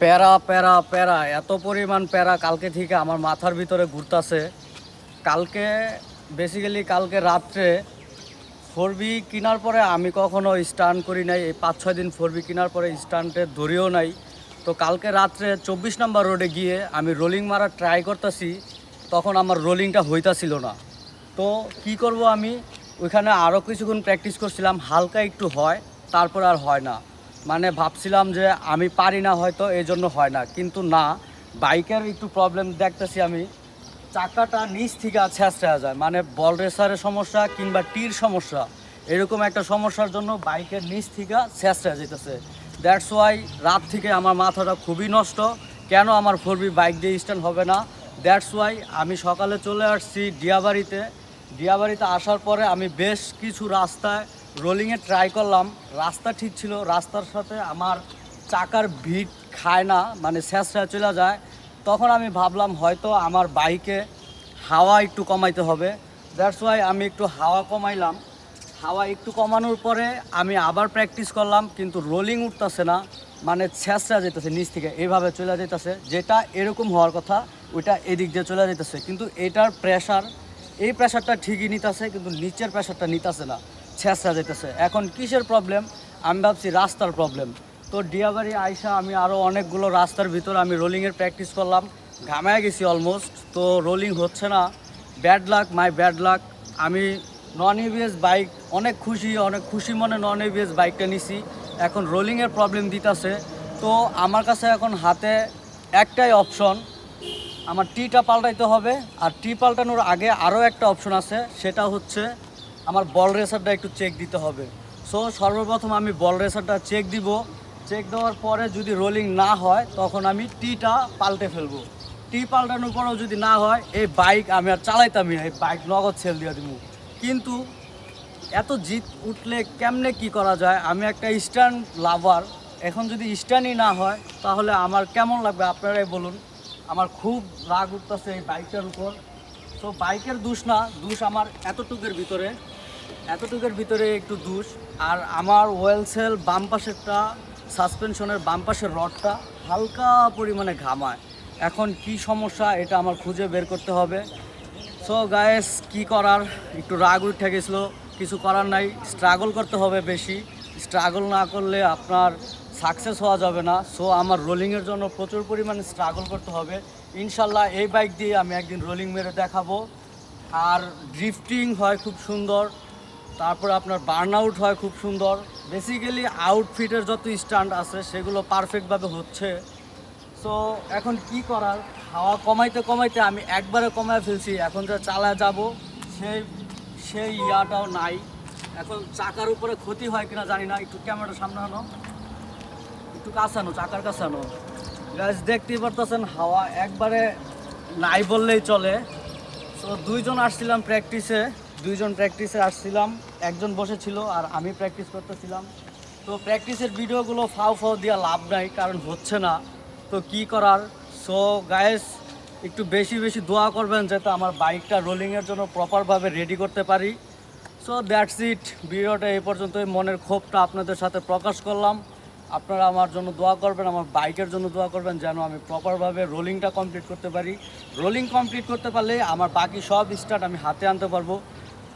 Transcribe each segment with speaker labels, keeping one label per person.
Speaker 1: প্যারা প্যারা প্যারা এত পরিমাণ প্যারা কালকে থেকে আমার মাথার ভিতরে ঘুরতাছে। কালকে কালকে রাত্রে ফোরবি কেনার পরে আমি কখনো স্টান্ট করি নাই। এই 5-6 দিন ফোরবি কেনার পরে স্টান্টে ধরিও নাই। তো কালকে রাত্রে 24 নম্বর রোডে গিয়ে আমি রোলিং মারা ট্রাই করতেছি, তখন আমার রোলিংটা হইতাছিল না। তো কি করব আমি, ওইখানে আরও কিছুক্ষণ প্র্যাকটিস করছিলাম, হালকা একটু হয়, তারপর আর হয় না। মানে ভাবছিলাম যে আমি পারি না, হয়তো এই জন্য হয় না, কিন্তু না, বাইকের একটু প্রবলেম দেখতেছি আমি। চাকাটা নিচ থেকে ছেঁচড়া যায়, মানে বল রেসারের সমস্যা কিংবা টির সমস্যা, এরকম একটা সমস্যার জন্য বাইকের নিচ থেকে ছেঁচড়া যেতেছে। দ্যাটস ওয়াই রাত থেকে আমার মাথাটা খুবই নষ্ট, কেন আমার ফোরবি বাইক দিয়ে স্ট্যান্ড হবে না। দ্যাটস ওয়াই আমি সকালে চলে আসছি ডিয়াবাড়িতে আসার পরে আমি বেশ কিছু রাস্তায় রোলিংয়ে ট্রাই করলাম। রাস্তা ঠিক ছিল, রাস্তার সাথে আমার চাকার ভিড় খায় না, মানে ছেঁচড়া চলে যায়। তখন আমি ভাবলাম হয়তো আমার বাইকে হাওয়া একটু কমাইতে হবে। দ্যাটস ওয়াই আমি একটু হাওয়া কমাইলাম। হাওয়া একটু কমানোর পরে আমি আবার প্র্যাকটিস করলাম, কিন্তু রোলিং উঠতেছে না, মানে ছেঁচড়া যেতেছে নিচ থেকে, এইভাবে চলে যেতেছে। যেটা এরকম হওয়ার কথা ওইটা এদিক দিয়ে চলে যেতেছে, কিন্তু এটার প্রেশার, এই প্রেশারটা ঠিকই নিতেছে, কিন্তু নিচের প্রেশারটা নিতেছে না, ছেঁচড়া যেতেছে। এখন কিসের প্রবলেম? আমি ভাবছি রাস্তার প্রবলেম। তো ডিয়াবাড়ি আইসা আমি আরও অনেকগুলো রাস্তার ভিতর আমি রোলিংয়ের প্র্যাকটিস করলাম, ঘামায় গেছি অলমোস্ট, তো রোলিং হচ্ছে না। Bad luck, my bad luck. আমি নন এবিএস বাইক, অনেক খুশি মনে নন এবিএস বাইকটা নিছি, এখন রোলিংয়ের প্রবলেম দিতেছে। তো আমার কাছে এখন হাতে একটাই অপশন, আমার টিটা পাল্টাইতে হবে। আর টি পাল্টানোর আগে আরও একটা অপশন আছে, সেটা হচ্ছে আমার বল রেসারটা একটু চেক দিতে হবে। সো সর্বপ্রথম আমি বল রেসারটা চেক দিব। চেক দেওয়ার পরে যদি রোলিং না হয় তখন আমি টিটা পাল্টে ফেলবো। টি পাল্টানোর পরেও যদি না হয়, এই বাইক আমি আর চালাইতামই না, এই বাইক নগদ সেল দিয়ে দিব। কিন্তু এত জিত উঠলে কেমনে কি করা যায়? আমি একটা স্ট্যান্ড লাভার, এখন যদি স্ট্যান্ডই না হয় তাহলে আমার কেমন লাগবে আপনারাই বলুন। আমার খুব রাগ উঠতেছে এই বাইকটার উপর। তো বাইকের দোষ না, দোষ আমার এতটুকুর ভিতরে একটু দোষ। আর আমার ওয়েল সেল বাম পাশেরটা, সাসপেনশনের বাম পাশের রডটা হালকা পরিমাণে ঘামায়। এখন কি সমস্যা এটা আমার খুঁজে বের করতে হবে। সো গায়েস, কি করার, একটু রাগ উঠে গেছিলো, কিছু করার নাই, স্ট্রাগল করতে হবে বেশি। স্ট্রাগল না করলে আপনার সাকসেস হওয়া যাবে না। সো আমার রোলিংয়ের জন্য প্রচুর পরিমাণে স্ট্রাগল করতে হবে। ইনশাল্লাহ এই বাইক দিয়ে আমি একদিন রোলিং মেরে দেখাবো। আর ড্রিফটিং হয় খুব সুন্দর, তারপরে আপনার বার্ন আউট হয় খুব সুন্দর। বেসিক্যালি আউটফিটের যত স্ট্যান্ড আছে সেগুলো পারফেক্টভাবে হচ্ছে। সো এখন কি করার, হাওয়া কমাইতে কমাইতে আমি একবারে কমায় ফেলছি, এখন যা চালায় যাব সেই সেই ইয়াটাও নাই। এখন চাকার উপরে ক্ষতি হয় কিনা জানি না। একটু ক্যামেরাটা সামনে আনো, একটু কাছানো, চাকার কাছানো। গাছ দেখতেই পারতেছেন হাওয়া একবারে নাই বললেই চলে। তো দুইজন প্র্যাকটিসে আসছিলাম, একজন বসেছিল আর আমি প্র্যাকটিস করতেছিলাম। তো প্র্যাকটিসের ভিডিওগুলো ফাও দিয়ে লাভ নাই, কারণ হচ্ছে না। তো কি করার। সো গায়েস, একটু বেশি বেশি দোয়া করবেন যাতে আমার বাইকটা রোলিংয়ের জন্য প্রপারভাবে রেডি করতে পারি। সো দ্যাটস ইট, ভিডিওটা এই পর্যন্তই। মনের ক্ষোভটা আপনাদের সাথে প্রকাশ করলাম। আপনারা আমার জন্য দোয়া করবেন, আমার বাইকের জন্য দোয়া করবেন, যেন আমি প্রপারভাবে রোলিংটা কমপ্লিট করতে পারি। রোলিং কমপ্লিট করতে পারলে আমার বাকি সব স্টার্ট আমি হাতে আনতে পারবো।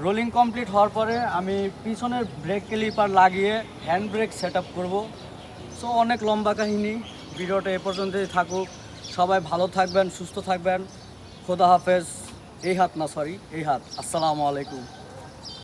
Speaker 1: রোলিং কমপ্লিট হওয়ার পরে আমি পিছনের ব্রেক ক্লিপার লাগিয়ে হ্যান্ড ব্রেক সেট আপ করবো। সো অনেক লম্বা কাহিনী, ভিডিওটা এ পর্যন্তই থাকুক। সবাই ভালো থাকবেন, সুস্থ থাকবেন। খোদা হাফেজ। এই হাত, আসসালামু আলাইকুম।